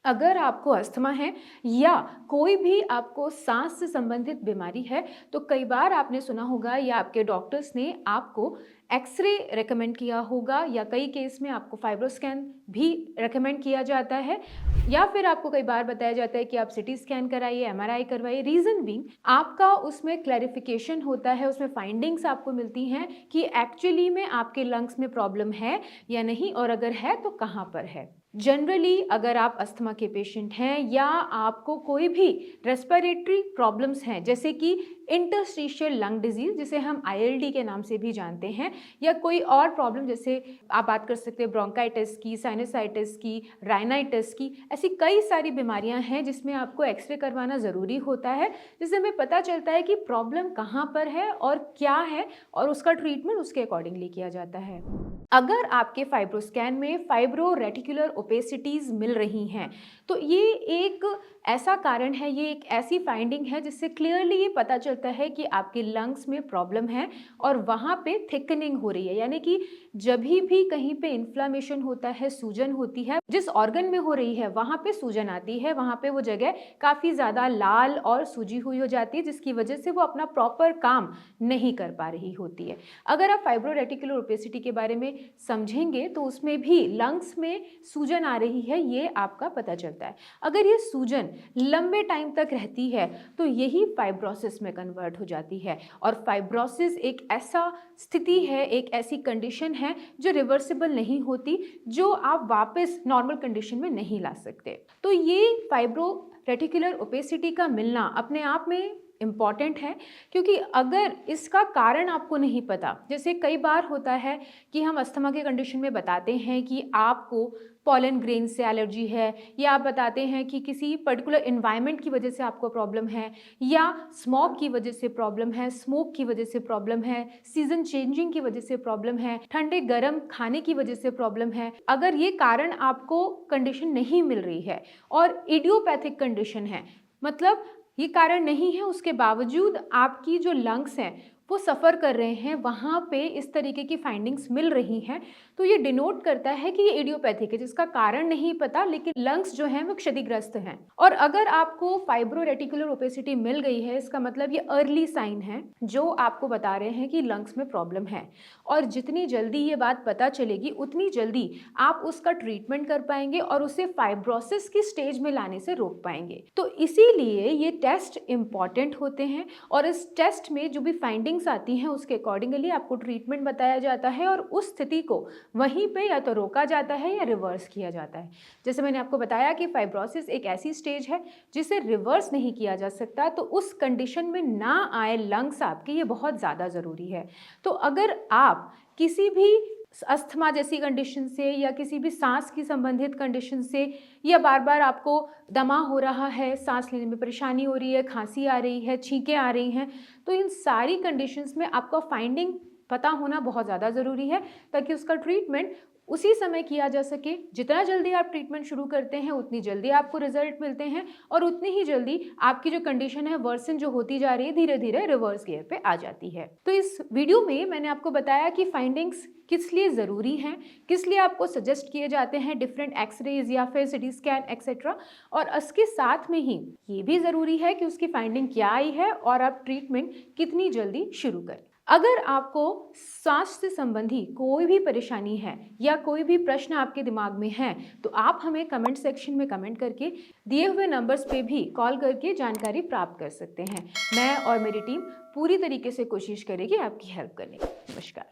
अगर आपको अस्थमा है या कोई भी आपको सांस से संबंधित बीमारी है, तो कई बार आपने सुना होगा या आपके डॉक्टर्स ने आपको एक्स-रे रेकमेंड किया होगा या कई केस में आपको फाइब्रोस्कैन भी रेकमेंड किया जाता है या फिर आपको कई बार बताया जाता है कि आप सीटी स्कैन कराइए, एमआरआई करवाइए। रीज़न बीइंग आपका उसमें क्लैरिफिकेशन होता है, उसमें फाइंडिंग्स आपको मिलती हैं कि एक्चुअली में आपके लंग्स में प्रॉब्लम है या नहीं और अगर है तो कहाँ पर है। जनरली अगर आप अस्थमा के पेशेंट हैं या आपको कोई भी रेस्पिरेटरी प्रॉब्लम्स हैं जैसे कि इंटरस्टिशियल लंग डिजीज जिसे हम आईएलडी के नाम से भी जानते हैं या कोई और प्रॉब्लम जैसे आप बात कर सकते हैं ब्रोंकाइटिस की, साइनसाइटिस की, राइनाइटिस की, ऐसी कई सारी बीमारियां हैं जिसमें आपको एक्सरे करवाना ज़रूरी होता है जिससे हमें पता चलता है कि प्रॉब्लम कहाँ पर है और क्या है और उसका ट्रीटमेंट उसके अकॉर्डिंगली किया जाता है। अगर आपके फाइब्रोस्कैन में फाइब्रो रेटिकुलर ओपेसिटीज़ मिल रही हैं तो ये एक ऐसा कारण है, ये एक ऐसी फाइंडिंग है जिससे क्लियरली ये पता चलता है कि आपके लंग्स में प्रॉब्लम है और वहाँ पे थिकनिंग हो रही है, यानी कि जब भी कहीं पे इन्फ्लामेशन होता है, सूजन होती है, जिस ऑर्गन में हो रही है वहाँ पे सूजन आती है, वहाँ पे वो जगह काफ़ी ज़्यादा लाल और सूजी हुई हो जाती है जिसकी वजह से वो अपना प्रॉपर काम नहीं कर पा रही होती है। अगर आप फाइब्रो रेटिकुलर ओपेसिटी के बारे में समझेंगे तो उसमें भी लंग्स में सूजन आ रही है ये आपका पता चलता है। अगर ये सूजन लंबे टाइम तक रहती है तो यही फाइब्रोसिस में कन्वर्ट हो जाती है और फाइब्रोसिस एक ऐसा स्थिति है, एक ऐसी कंडीशन है जो रिवर्सिबल नहीं होती, जो आप वापस नॉर्मल कंडीशन में नहीं ला सकते। तो ये फाइब्रो रेटिकुलर ओपेसिटी का मिलना अपने आप में इम्पॉर्टेंट है क्योंकि अगर इसका कारण आपको नहीं पता, जैसे कई बार होता है कि हम अस्थमा के कंडीशन में बताते हैं कि आपको पॉलन ग्रेन से एलर्जी है या आप बताते हैं कि किसी पर्टिकुलर एनवायरनमेंट की वजह से आपको प्रॉब्लम है या स्मॉग की वजह से प्रॉब्लम है, स्मोक की वजह से प्रॉब्लम है, सीजन चेंजिंग की वजह से प्रॉब्लम है, ठंडे गर्म खाने की वजह से प्रॉब्लम है। अगर ये कारण आपको कंडीशन नहीं मिल रही है और इडियोपैथिक कंडीशन है, मतलब ये कारण नहीं है उसके बावजूद आपकी जो लंग्स हैं वो सफ़र कर रहे हैं, वहाँ पे इस तरीके की फाइंडिंग्स मिल रही हैं, तो ये डिनोट करता है कि ये इडियोपैथिक है जिसका कारण नहीं पता लेकिन लंग्स जो हैं वो क्षतिग्रस्त हैं। और अगर आपको फाइब्रो रेटिकुलर ओपेसिटी मिल गई है इसका मतलब ये अर्ली साइन है जो आपको बता रहे हैं कि लंग्स में प्रॉब्लम है और जितनी जल्दी ये बात पता चलेगी उतनी जल्दी आप उसका ट्रीटमेंट कर पाएंगे और उसे फाइब्रोसिस की स्टेज में लाने से रोक पाएंगे। तो इसीलिए ये टेस्ट इम्पॉर्टेंट होते हैं और इस टेस्ट में जो भी फाइंडिंग्स आती हैं उसके अकॉर्डिंगली आपको ट्रीटमेंट बताया जाता है और उस स्थिति को वहीं पे या तो रोका जाता है या रिवर्स किया जाता है। जैसे मैंने आपको बताया कि फाइब्रोसिस एक ऐसी स्टेज है जिसे रिवर्स नहीं किया जा सकता, तो उस कंडीशन में ना आए लंग्स आपके, ये बहुत ज़्यादा ज़रूरी है। तो अगर आप किसी भी अस्थमा जैसी कंडीशन से या किसी भी सांस की संबंधित कंडीशन से या बार बार आपको दमा हो रहा है, सांस लेने में परेशानी हो रही है, खांसी आ रही है, छींकें आ रही हैं, तो इन सारी कंडीशंस में आपका फाइंडिंग पता होना बहुत ज़्यादा ज़रूरी है ताकि उसका ट्रीटमेंट उसी समय किया जा सके। जितना जल्दी आप ट्रीटमेंट शुरू करते हैं उतनी जल्दी आपको रिजल्ट मिलते हैं और उतनी ही जल्दी आपकी जो कंडीशन है वर्सन जो होती जा रही है धीरे धीरे रिवर्स गियर पे आ जाती है। तो इस वीडियो में मैंने आपको बताया कि फाइंडिंग्स किस लिए ज़रूरी हैं, किस लिए आपको सजेस्ट किए जाते हैं डिफरेंट एक्सरेज या फिर सिटी स्कैन एक्सेट्रा, और इसके साथ में ही ये भी ज़रूरी है कि उसकी फाइंडिंग क्या आई है और आप ट्रीटमेंट कितनी जल्दी शुरू करें। अगर आपको सांस से संबंधी कोई भी परेशानी है या कोई भी प्रश्न आपके दिमाग में है तो आप हमें कमेंट सेक्शन में कमेंट करके दिए हुए नंबर्स पे भी कॉल करके जानकारी प्राप्त कर सकते हैं। मैं और मेरी टीम पूरी तरीके से कोशिश करेगी आपकी हेल्प करने की। नमस्कार।